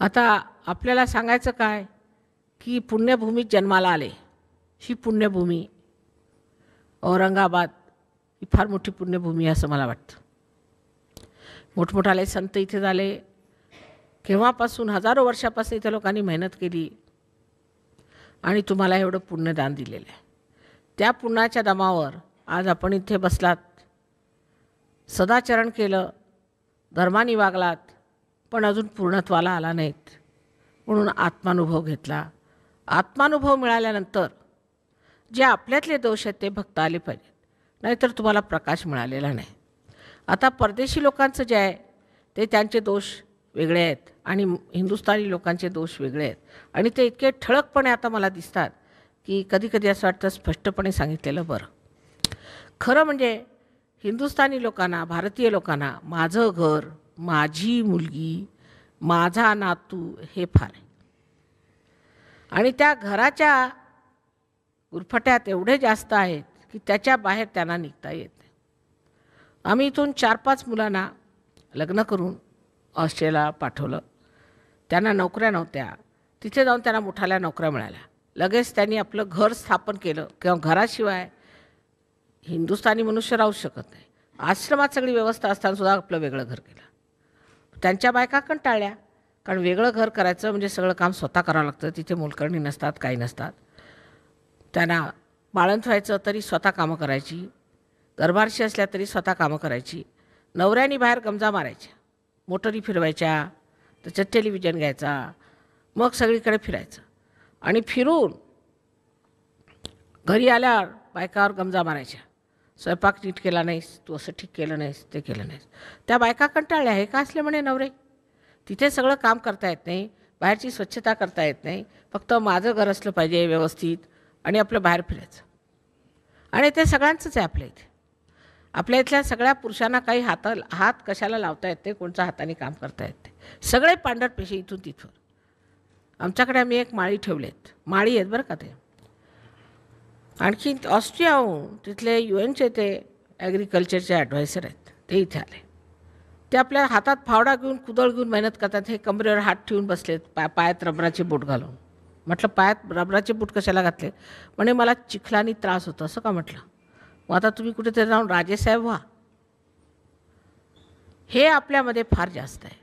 आता आपल्याला सांगायचं काय की पुण्यभूमीत जन्माला आले. ही पुण्यभूमी औरंगाबाद ही फार मोठी पुण्यभूमी आहे असं मला वाटतं. मोठमोठाले संत इथे झाले. केव्हापासून हजारो वर्षापासून इथे लोकांनी मेहनत केली आणि तुम्हाला एवढं पुण्यदान दिलेलं आहे. त्या पुण्याच्या दमावर आज आपण इथे बसलात, सदाचरण केलं, धर्माने वागलात, पण अजून पूर्णत्वाला आला नाहीत. म्हणून आत्मानुभव घेतला. आत्मानुभव मिळाल्यानंतर जे आपल्यातले दोष आहेत ते बघता आले पाहिजेत, नाहीतर तुम्हाला प्रकाश मिळालेला नाही. आता परदेशी लोकांचं जे आहे ते त्यांचे दोष वेगळे आहेत आणि हिंदुस्थानी लोकांचे दोष वेगळे आहेत आणि ते इतके ठळकपणे आता मला दिसतात की कधीकधी असं वाटतं स्पष्टपणे सांगितलेलं बरं. खरं म्हणजे हिंदुस्थानी लोकांना, भारतीय लोकांना माझं घर, माझी मुलगी, माझा नातू हे फार आहे आणि त्या घराच्या गुरफट्यात एवढे जास्त आहेत की त्याच्या बाहेर त्यांना निघता येत नाही. आम्ही इथून 4-5 मुलांना लग्न करून ऑस्ट्रेलियाला पाठवलं. त्यांना नोकऱ्या नव्हत्या, तिथे जाऊन त्यांना मोठाल्या नोकऱ्या मिळाल्या. लगेच त्यांनी आपलं घर स्थापन केलं किंवा घराशिवाय हिंदुस्थानी मनुष्य राहू शकत नाही. आश्रमात सगळी व्यवस्था असतानासुद्धा आपलं वेगळं घर केलं. त्यांच्या बायका कंटाळल्या, कारण वेगळं घर करायचं म्हणजे सगळं काम स्वतः करावं लागतं. तिथे मोलकरणी नसतात, काही नसतात. त्यांना बाळंत व्हायचं तरी स्वतः कामं करायची, गर्भारशी असल्या तरी स्वतः कामं करायची. नवऱ्यानी बाहेर गमजा मारायच्या, मोटरी फिरवायच्या, त्याच्यात टेलिव्हिजन घ्यायचा, मग सगळीकडे फिरायचं आणि फिरून घरी आल्यावर बायकावर गमजा मारायच्या. स्वयंपाक नीट केला नाहीस, तू असं ठीक केलं नाहीस, ते केलं नाहीस. त्या बायका कंटाळल्या. हे का असले म्हणे नवरे, तिथे सगळं काम करता येत नाही, बाहेरची स्वच्छता करता येत नाही, फक्त माझं घर असलं पाहिजे व्यवस्थित आणि आपलं बाहेर फिरायचं. आणि ते सगळ्यांचंच आहे आपल्या इथे. आपल्या इथल्या सगळ्या पुरुषांना काही हात कशाला लावता येत नाही, कोणत्या हाताने काम करता येत नाही. सगळे पांढरपेशी इथून तिथून. आमच्याकडे आम्ही एक माळी ठेवलेत, माळी आहेत बरं का ते. आणखी ऑस्ट्रियाहून तिथले UNचे ते ॲग्रिकल्चरचे ॲडवायझर आहेत, ते इथे आले. ते आपल्या हातात फावडा घेऊन कुदळ घेऊन मेहनत करतात. हे कमरेवर हात ठेवून बसलेत, पायात रबराचे बूट घालून. म्हटलं पायात रबराचे बूट कशाला घातले? म्हणे मला चिखलानी त्रास होतो. असं का? म्हटलं मग आता तुम्ही कुठेतरी जाऊन राजेसाहेब व्हा. हे आपल्यामध्ये फार जास्त आहे.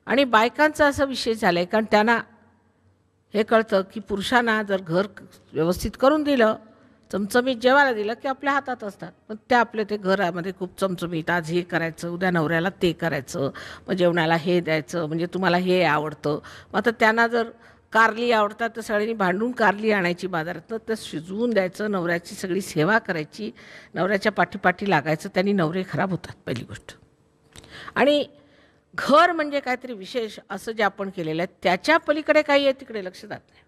आणि बायकांचा असा विषय झाला आहे, कारण त्यांना हे कळतं की पुरुषांना जर घर व्यवस्थित करून दिलं, चमचमीत जेवायला दिलं की आपल्या हातात असतात. पण त्या आपल्या ते घरामध्ये खूप चमचमीत, आज हे करायचं, उद्या नवऱ्याला ते करायचं, मग जेवणाला हे द्यायचं, म्हणजे तुम्हाला हे आवडतं. मग आता त्यांना जर कारली आवडतात तर सगळ्यांनी भांडून कारली आणायची बाजारातनं, तर शिजवून द्यायचं, नवऱ्याची सगळी सेवा करायची, नवऱ्याच्या पाठीपाठी लागायचं. त्यांनी नवरे खराब होतात पहिली गोष्ट. आणि घर म्हणजे काहीतरी विशेष असं जे आपण केलेलं आहे त्याच्या पलीकडे काही आहे तिकडे लक्ष जात नाही.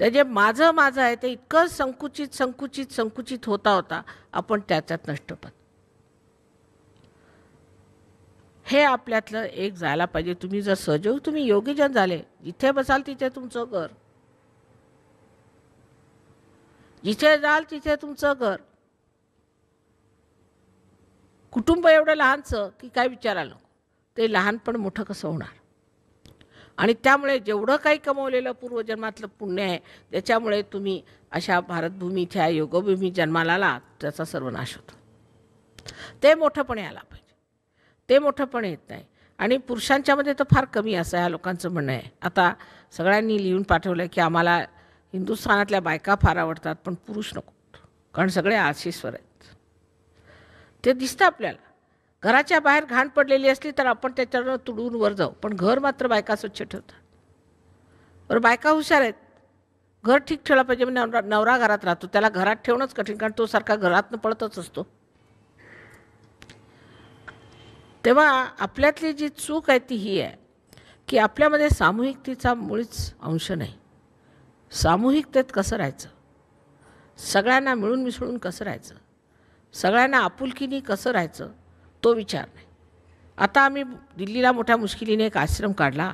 ते जे माझं माझं आहे ते इतकं संकुचित संकुचित संकुचित होता आपण त्याच्यात नष्ट होतात. हे आपल्यातलं एक जायला पाहिजे. तुम्ही जर सहयोग, तुम्ही योगीजन झाले, जिथे बसाल तिथे तुमचं घर, जिथे जाल तिथे तुमचं घर. कुटुंब एवढं लहानचं की काय विचारायला नको. ते लहानपण मोठं कसं होणार? आणि त्यामुळे जेवढं काही कमवलेलं पूर्वजन्मातलं पुण्य आहे त्याच्यामुळे तुम्ही अशा भारतभूमीच्या योगभूमी जन्माला आलात, त्याचा सर्वनाश होतो. ते मोठंपणे आला पाहिजे. ते मोठंपणे येत नाही. आणि पुरुषांच्यामध्ये तर फार कमी असं ह्या लोकांचं म्हणणं आहे. आता सगळ्यांनी लिहून पाठवलं की आम्हाला हिंदुस्थानातल्या बायका फार आवडतात पण पुरुष नको, कारण सगळे आळशीस्वर आहेत. ते दिसतं आपल्याला. घराच्या बाहेर घाण पडलेली असली तर आपण त्याच्यावर तुडून वर जाऊ, पण घर मात्र बायका स्वच्छ ठेवतात. बरं, बायका हुशार आहेत. घर ठीक ठेवलं पाहिजे. म्हणजे नवरा घरात राहतो, त्याला घरात ठेवणंच कठीण, कारण तो सारखा घरातनं पळतच असतो. तेव्हा आपल्यातली जी चूक आहे ती ही आहे की आपल्यामध्ये सामूहिकतेचा मुळीच अंश नाही. सामूहिकतेत कसं राहायचं, सगळ्यांना मिळून मिसळून कसं राहायचं, सगळ्यांना आपुलकीने कसं राहायचं, तो विचार नाही. आता आम्ही दिल्लीला मोठ्या मुश्किलीने एक आश्रम काढला.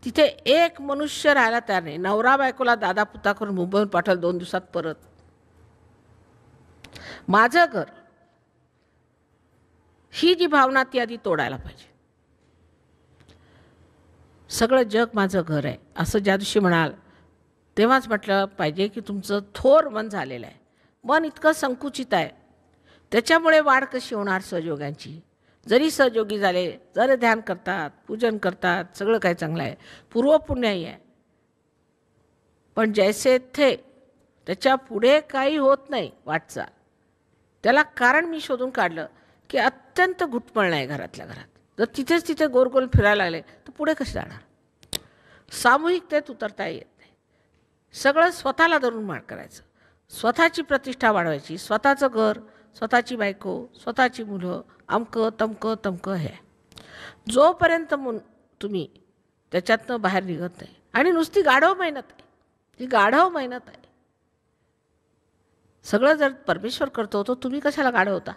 तिथे एक मनुष्य राहायला तयार नाही. नवरा बायकोला दादा पुता करून मुंबईहून पाठवलं 2 दिवसात परत. माझं घर, ही जी भावना ती आधी तोडायला पाहिजे. सगळं जग माझं घर आहे असं ज्या दिवशी म्हणाल तेव्हाच म्हटलं पाहिजे की तुमचं थोर मन झालेलं आहे. मन इतकं संकुचित आहे, त्याच्यामुळे वाढ कशी होणार सहयोगांची. जरी सहयोगी झाले, जर ध्यान करतात, पूजन करतात, सगळं काही चांगलं आहे, पूर्वपुण्याही आहे, पण जैसे थे त्याच्या पुढे काही होत नाही वाटचाल. त्याला कारण मी शोधून काढलं की अत्यंत घुटमळणं आहे घरातल्या घरात. जर तिथेच तिथे गोल फिरायला लागले तर पुढे कसे जाणार. सामूहिकतेत उतरता येत नाही. सगळं स्वतःला धरून मार करायचं, स्वतःची प्रतिष्ठा वाढवायची, स्वतःचं घर, स्वतःची बायको, स्वतःची मुलं, अमकं तमकं तमकं हे. जोपर्यंत तुम्ही त्याच्यातनं बाहेर निघत नाही आणि नुसती गाढव मेहनत आहे, ही गाढव मेहनत आहे. सगळं जर परमेश्वर करतो तर तुम्ही कशाला गाढव होता.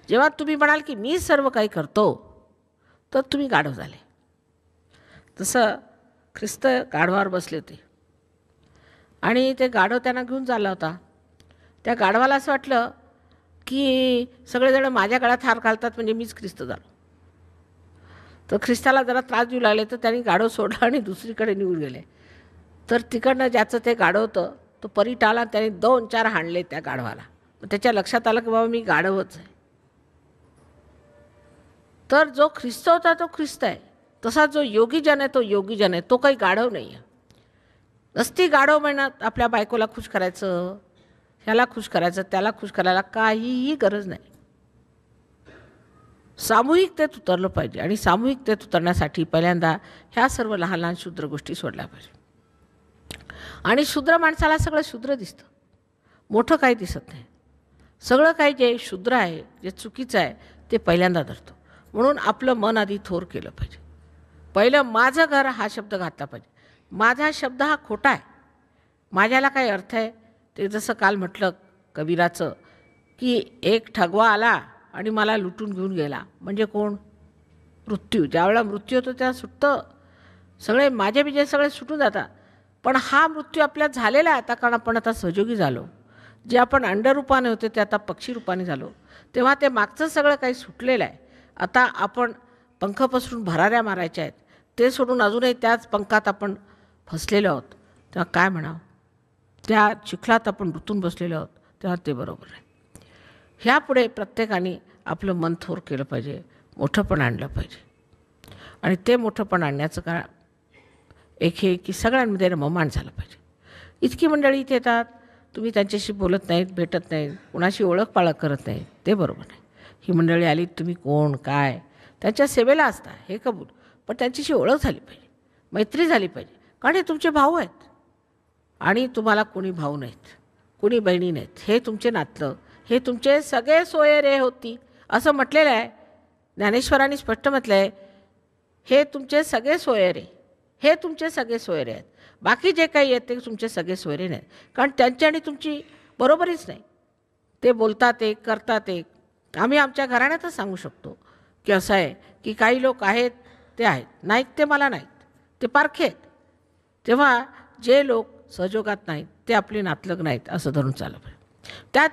जेव्हा तुम्ही म्हणाल की मी सर्व काही करतो तर तुम्ही गाढव झाले. तसं ख्रिस्त गाढवावर बसले होते आणि ते गाढव त्यांना घेऊन चालला होता. त्या गाढवाला असं वाटलं की सगळेजण माझ्या गळ्यात हार घालतात म्हणजे मीच ख्रिस्त झालो. तर ख्रिस्ताला जरा त्रास देऊ लागले तर त्यांनी गाढव सोडला आणि दुसरीकडे निघून गेले. तर तिकडनं ज्याचं ते गाढव होतं तो परीट आला, त्याने 2-4 हाणले त्या गाढवाला. त्याच्या लक्षात आलं की बाबा मी गाढवच आहे. तर जो ख्रिस्त होता तो ख्रिस्त आहे, तसा जो योगीजन आहे तो योगीजन आहे, तो काही गाढव नाही आहे. नसती गाढव मेहनत आपल्या बायकोला खुश करायचं, ह्याला खुश करायचं, त्याला खुश करायला काहीही गरज नाही. सामूहिकतेत उतरलं पाहिजे आणि सामूहिकतेत उतरण्यासाठी पहिल्यांदा ह्या सर्व लहान लहान शूद्र गोष्टी सोडल्या पाहिजे. आणि शूद्र माणसाला सगळं शूद्र दिसतं, मोठं काही दिसत नाही. सगळं काही जे शूद्र आहे, जे चुकीचं आहे ते पहिल्यांदा धरतो. म्हणून आपलं मन आधी थोर केलं पाहिजे. पहिलं माझं घर हा शब्द घातला पाहिजे. माझा शब्द हा खोटा आहे, माझ्याला काही अर्थ आहे. ते जसं काल म्हटलं कबीराचं की एक ठगवा आला आणि मला लुटून घेऊन गेला. म्हणजे कोण? मृत्यू. ज्यावेळेला मृत्यू होतो त्या सुटतं, सगळे माझे बिजे सगळे सुटून जातात. पण हा मृत्यू आपल्यात झालेला आहे आता, कारण आपण आता सहयोगी झालो. जे आपण अंडरूपाने होते ते आता पक्षी रूपाने झालो. तेव्हा ते मागचं सगळं काही सुटलेलं आहे. आता आपण पंख पसरून भराऱ्या मारायच्या आहेत, ते सोडून अजूनही त्याच पंखात आपण फसलेलो आहोत. तेव्हा काय म्हणावं, त्या चिखलात आपण रुतून बसलेलो आहोत. तेव्हा ते बरोबर आहे. ह्यापुढे प्रत्येकाने आपलं मन थोर केलं पाहिजे, मोठंपण आणलं पाहिजे. आणि ते मोठंपण आणण्याचं कारण एक हे की सगळ्यांमध्ये रममाण झालं पाहिजे. इतकी मंडळी इथे येतात, तुम्ही त्यांच्याशी बोलत नाहीत, भेटत नाहीत, कुणाशी ओळख पाळख करत नाही, ते बरोबर नाही. ही मंडळी आली, तुम्ही कोण काय त्यांच्या सेवेला असता हे कबूल, पण त्यांच्याशी ओळख झाली पाहिजे, मैत्री झाली पाहिजे. कारण हे तुमचे भाऊ आहेत आणि तुम्हाला कोणी भाऊ नाहीत, कोणी बहिणी नाहीत. हे तुमचे नातलं, हे तुमचे सगळे सोयरे होती असं म्हटलेलं आहे. ज्ञानेश्वरांनी स्पष्ट म्हटलं आहे, हे तुमचे सगळे सोयरे, हे तुमचे सगळे सोयरे आहेत. बाकी जे काही आहेत ते तुमचे सगळे सोयरे नाहीत, कारण त्यांची आणि तुमची बरोबरीच नाही. ते बोलतात एक, करतात एक. आम्ही आमच्या घराण्यातच सांगू शकतो की असं आहे की काही लोक आहेत ते आहेत, नाहीत ते मला नाहीत, ते पारखे आहेत. तेव्हा जे लोक सहयोगात नाहीत ते आपले नातलग नाहीत असं धरून चाललं पाहिजे. त्यात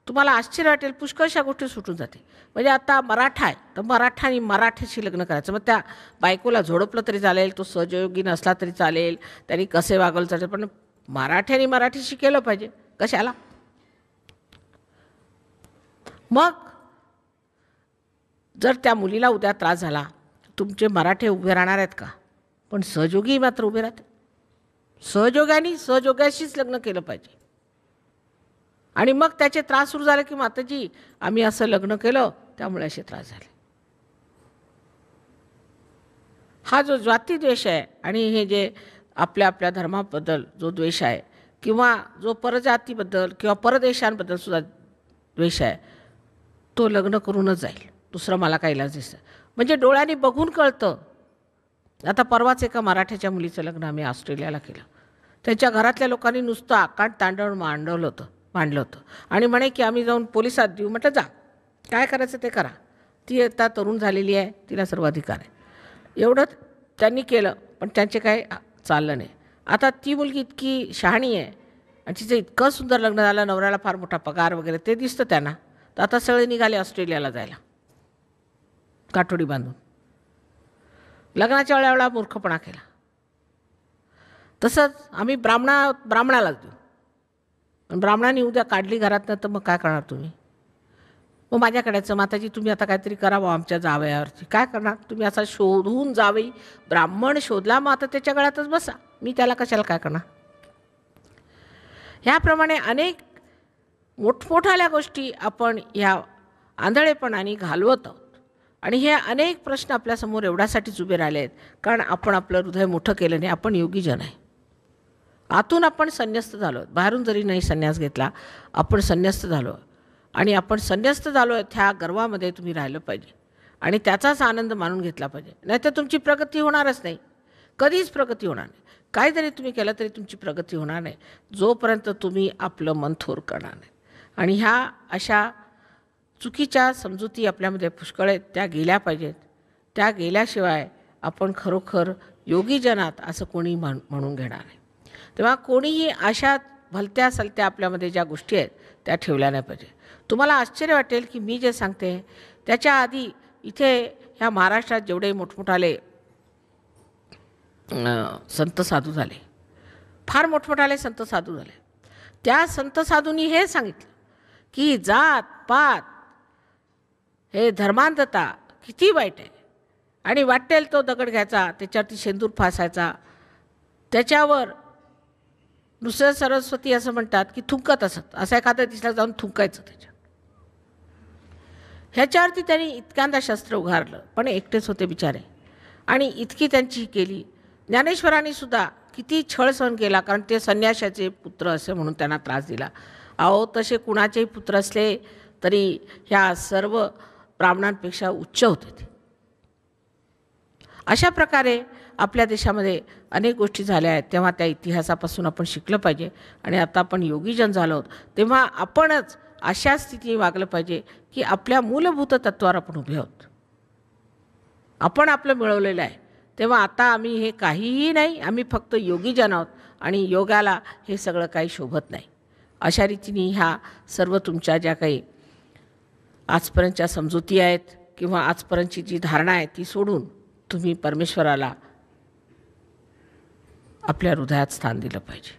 तुम्हाला आश्चर्य वाटेल, पुष्कळशा गोष्टी सुटून जाते. म्हणजे आता मराठा आहे तर मराठा आणि मराठीशी लग्न करायचं, मग त्या बायकोला झोडपलं तरी चालेल, तो सहयोगी नसला तरी चालेल, त्यांनी कसे वागवलं चालेल, पण मराठ्याने मराठीशी केलं पाहिजे. कशाला? मग जर त्या मुलीला उद्या त्रास झाला, तुमचे मराठे उभे राहणार आहेत का? पण सहयोगी मात्र उभे राहते. सहयोगाने सहयोगाशीच लग्न केलं पाहिजे. आणि मग त्याचे त्रास सुरू झाले की माताजी आम्ही असं लग्न केलं त्यामुळे असे त्रास झाले. हा जो जातीद्वेष आहे आणि हे जे आपल्या आपल्या धर्माबद्दल जो द्वेष आहे किंवा जो परजातीबद्दल किंवा परदेशांबद्दल सुद्धा द्वेष आहे, तो लग्न करूनच जाईल. दुसरं मला काही इलाज दिसतं. म्हणजे डोळ्यांनी बघून कळतं. आता परवाच एका मराठ्याच्या मुलीचं लग्न आम्ही ऑस्ट्रेलियाला केलं. त्यांच्या घरातल्या लोकांनी नुसतं आकांड तांडव मांडलं होतं आणि म्हणे की आम्ही जाऊन पोलिसात देऊ. म्हटलं जा, काय करायचं ते करा. ती आता तरुण झालेली आहे, तिला सर्व अधिकार आहे. एवढं त्यांनी केलं, पण त्यांचे काय चाललं नाही. आता ती मुलगी इतकी शहाणी आहे आणि तिचं इतकं सुंदर लग्न झालं, नवऱ्याला फार मोठा पगार वगैरे ते दिसतं त्यांना. तर आता सगळे निघाले ऑस्ट्रेलियाला जायला, काठोडी बांधून. लग्नाच्या वेळेला एवढा मूर्खपणा केला. तसंच आम्ही ब्राह्मणालाच देऊ. पण ब्राह्मणाने उद्या काढली घरातनं तर मग काय करणार तुम्ही? मग माझ्याकडेचं माताजी तुम्ही आता काहीतरी करावं आमच्या जावयावरती. काय करणार तुम्ही? असा शोधून जावई ब्राह्मण शोधला, मग आता त्याच्या गळ्यातच बसा. मी त्याला कशाला काय करणार? ह्याप्रमाणे अनेक मोठमोठाल्या गोष्टी आपण ह्या आंधळेपणाने घालवत आहोत. आणि हे अनेक प्रश्न आपल्यासमोर एवढ्यासाठीच उभे राहिले आहेत कारण आपण आपलं हृदय मोठं केलं नाही. आपण योगीजन आहे. आतून आपण संन्यस्त झालो आहोत. बाहेरून जरी नाही संन्यास घेतला, आपण संन्यस्त झालो. आणि आपण संन्यस्त झालो आहे ह्या गर्वामध्ये तुम्ही राहिलं पाहिजे आणि त्याचाच आनंद मानून घेतला पाहिजे. नाहीतर तुमची प्रगती होणारच नाही. कधीच प्रगती होणार नाही. काय जरी तुम्ही केलं तरी तुमची प्रगती होणार नाही जोपर्यंत तुम्ही आपलं मन थोर करणार नाही. आणि ह्या अशा चुकीच्या समजुती आपल्यामध्ये पुष्कळ आहेत, त्या गेल्या पाहिजेत. त्या गेल्याशिवाय आपण खरोखर योगीजनात असं कोणी म्हणून घेणार नाही. तेव्हा कोणीही अशा भलत्या सलत्या आपल्यामध्ये ज्या गोष्टी आहेत त्या ठेवल्या नाही पाहिजे. तुम्हाला आश्चर्य वाटेल की मी जे सांगते त्याच्या आधी इथे ह्या महाराष्ट्रात जेवढे मोठमोठाले संत साधू झाले, फार मोठमोठाले संत साधू झाले, त्या संत साधूंनी हे सांगितलं की जात पात हे धर्मांधता किती वाईट आहे. आणि वाटेल तो दगड घ्यायचा, त्याच्यावरती शेंदूर फासायचा, त्याच्यावर दुसरं सरस्वती असं म्हणतात की थुंकत असत, असं एखाद्या दिसला जाऊन थुंकायचं त्याच्या. ह्याच्यावरती त्यांनी इतक्यांदा शस्त्र उघारलं, पण एकटेच होते बिचारे. आणि इतकी त्यांची केली. ज्ञानेश्वरांनी सुद्धा किती छळ सहन केला, कारण ते संन्याशाचे पुत्र असे म्हणून त्यांना त्रास दिला. अहो तसे कुणाचेही पुत्र असले तरी ह्या सर्व ब्राह्मणांपेक्षा उच्च होते ते. अशा प्रकारे आपल्या देशामध्ये अनेक गोष्टी झाल्या आहेत. तेव्हा त्या इतिहासापासून आपण शिकलं पाहिजे. आणि आता आपण योगीजन झालो आहोत तेव्हा आपणच अशा स्थितीने वागलं पाहिजे की आपल्या मूलभूत तत्त्वावर आपण उभे आहोत. आपण आपलं मिळवलेलं आहे. तेव्हा आता आम्ही हे काहीही नाही, आम्ही फक्त योगीजन आहोत आणि योगाला हे सगळं काही शोभत नाही. अशा रीतीने ह्या सर्व तुमच्या ज्या काही आजपर्यंतच्या समजुती आहेत किंवा आजपर्यंतची जी धारणा आहे ती सोडून तुम्ही परमेश्वराला आपल्या हृदयात स्थान दिलं पाहिजे.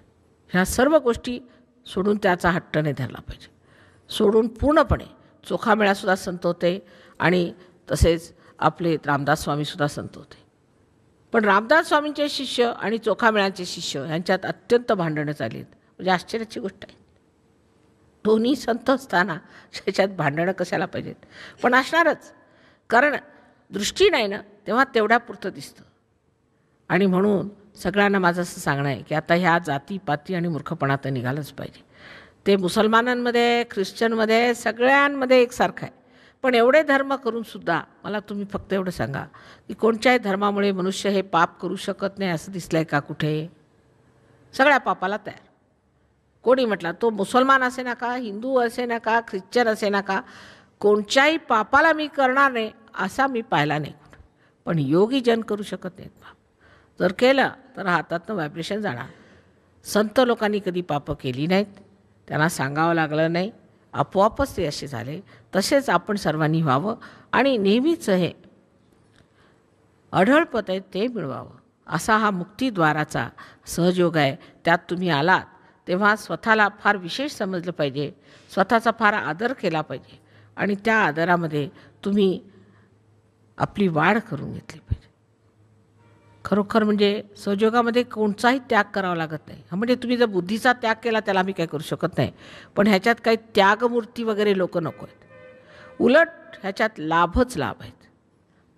ह्या सर्व गोष्टी सोडून त्याचा हट्ट नाही धरला पाहिजे. सोडून पूर्णपणे चोखामेळासुद्धा संत होते आणि तसेच आपले रामदास स्वामीसुद्धा संत होते. पण रामदास स्वामींचे शिष्य आणि चोखामेळांचे शिष्य यांच्यात अत्यंत भांडणं चालली आहेत. म्हणजे आश्चर्याची गोष्ट आहे. दोन्ही संत असताना त्याच्यात भांडणं कशाला पाहिजेत? पण असणारच, कारण दृष्टी नाही ना, तेव्हा तेवढ्या पुरतं दिसतं. आणि म्हणून सगळ्यांना माझं असं सांगणं आहे की आता ह्या जातीपाती आणि मूर्खपणा तर निघालंच पाहिजे. ते मुसलमानांमध्ये, ख्रिश्चनमध्ये, सगळ्यांमध्ये एकसारखं आहे. पण एवढे धर्म करूनसुद्धा मला तुम्ही फक्त एवढं सांगा की कोणत्याही धर्मामुळे मनुष्य हे पाप करू शकत नाही असं दिसलं आहे का कुठे? सगळ्या पापाला तयार. कोणी म्हटलं, तो मुसलमान असे ना का, हिंदू असे ना का, ख्रिश्चन असे ना का, कोणत्याही पापाला मी करणार नाही असा मी पाहिला नाही. पण योगीजन करू शकत नाहीत पाप. जर केलं तर हातातनं व्हायब्रेशन जाणार. संत लोकांनी कधी पापं केली नाहीत, त्यांना सांगावं लागलं नाही, आपोआपच ते असे झाले. तसेच आपण सर्वांनी व्हावं आणि नेहमीच हे अढळपत आहे ते मिळवावं. असा हा मुक्तिद्वाराचा सहयोग आहे. त्यात तुम्ही आलात तेव्हा स्वतःला फार विशेष समजलं पाहिजे, स्वतःचा फार आदर केला पाहिजे आणि त्या आदरामध्ये तुम्ही आपली वाढ करून घेतली पाहिजे. खरोखर म्हणजे सहयोगामध्ये कोणताही त्याग करावा लागत नाही. म्हणजे तुम्ही जर बुद्धीचा त्याग केला त्याला आम्ही काही करू शकत नाही, पण ह्याच्यात काही त्यागमूर्ती वगैरे लोक नको आहेत. उलट ह्याच्यात लाभच लाभ आहेत.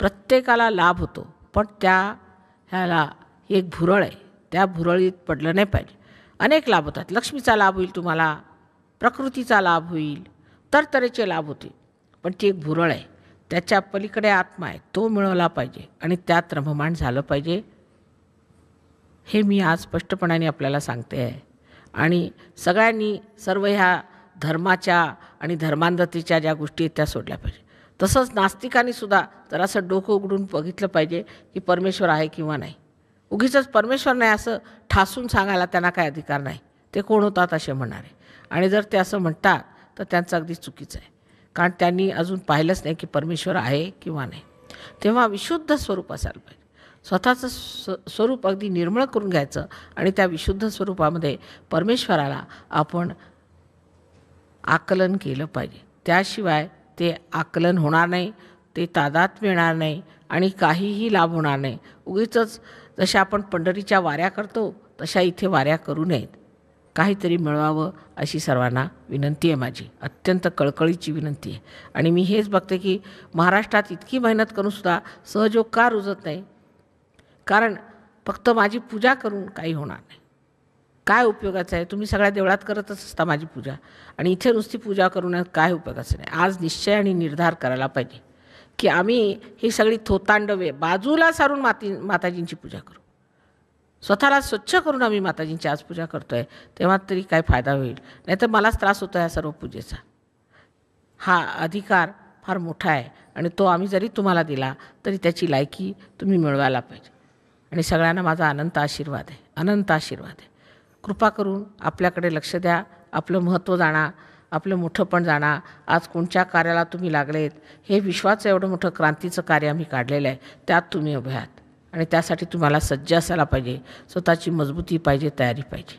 प्रत्येकाला लाभ होतो, पण ह्याला एक भुरळ आहे, त्या भुरळीत पडलं नाही पाहिजे. अनेक लाभ होतात. लक्ष्मीचा लाभ होईल तुम्हाला, प्रकृतीचा लाभ होईल, तरतरेचे लाभ होतील, पण ती एक भुरळ आहे. त्याच्या पलीकडे आत्मा आहे, तो मिळवला पाहिजे आणि त्यात रममाण झालं पाहिजे. हे मी आज स्पष्टपणाने आपल्याला सांगते आहे. आणि सगळ्यांनी सर्व ह्या धर्माच्या आणि धर्मांधतेच्या ज्या गोष्टी आहेत त्या सोडल्या पाहिजे. तसंच नास्तिकांनीसुद्धा जरासं डोकं उघडून बघितलं पाहिजे की परमेश्वर आहे किंवा नाही. उगीचच परमेश्वर नाही असं ठासून सांगायला त्यांना काय अधिकार नाही. ते कोण होतात असे म्हणणारे. आणि जर ते असं म्हणतात तर त्यांचं अगदी चुकीचं आहे, कारण त्यांनी अजून पाहिलंच नाही की परमेश्वर आहे किंवा नाही. तेव्हा विशुद्ध स्वरूप असायला पाहिजे. स्वतःचं स्वरूप अगदी निर्मळ करून घ्यायचं आणि त्या विशुद्ध स्वरूपामध्ये परमेश्वराला आपण आकलन केलं पाहिजे. त्याशिवाय ते आकलन होणार नाही, ते तादात्म्य येणार नाही आणि काहीही लाभ होणार नाही. उगीचच जशा आपण पंढरीच्या वाऱ्या करतो तशा इथे वाऱ्या करू नयेत. काहीतरी मिळवावं अशी सर्वांना विनंती आहे माझी, अत्यंत कळकळीची विनंती आहे. आणि मी हेच बघते की महाराष्ट्रात इतकी मेहनत करूनसुद्धा सहयोग का रुजत नाही? कारण फक्त माझी पूजा करून काही होणार नाही. काय उपयोगाचं आहे? तुम्ही सगळ्या देवळात करतच असता माझी पूजा, आणि इथे नुसती पूजा करून काय उपयोगाचं नाही. आज निश्चय आणि निर्धार करायला पाहिजे की आम्ही ही सगळी थोतांडवे बाजूला सारून माताजींची पूजा करू. स्वतःला स्वच्छ करून आम्ही माताजींची आज पूजा करतो आहे, तेव्हा तरी काय फायदा होईल. नाहीतर मलाच त्रास होतो या सर्व पूजेचा. हा अधिकार फार मोठा आहे आणि तो आम्ही जरी तुम्हाला दिला तरी त्याची लायकी तुम्ही मिळवायला पाहिजे. आणि सगळ्यांना माझा अनंत आशीर्वाद आहे, अनंत आशीर्वाद आहे. कृपा करून आपल्याकडे लक्ष द्या, आपलं महत्त्व जाणा, आपलं मोठंपण जाणा. आज कोणत्या कार्याला तुम्ही लागलेत, हे विश्वाचं एवढं मोठं क्रांतीचं कार्य आम्ही काढलेलं आहे, त्यात तुम्ही उभे आहात. आणि त्यासाठी तुम्हाला सज्ज असायला पाहिजे, स्वतःची मजबूती पाहिजे, तयारी पाहिजे.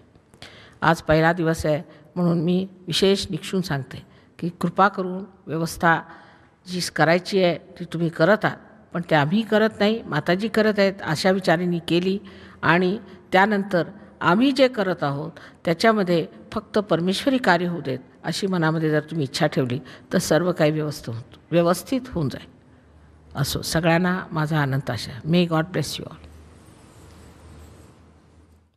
आज पहिला दिवस आहे म्हणून मी विशेष निक्षून सांगते की कृपा करून व्यवस्था जी करायची आहे ती तुम्ही करत आहात, पण ते आम्ही करत नाही, माताजी करत आहेत अशा विचारांनी केली. आणि त्यानंतर आम्ही जे करत आहोत त्याच्यामध्ये फक्त परमेश्वरी कार्य होऊ देत अशी मनामध्ये जर तुम्ही इच्छा ठेवली तर सर्व काही व्यवस्थित होऊन जाईल. असो, सगळ्यांना माझा अनंत आशा. May God bless you all.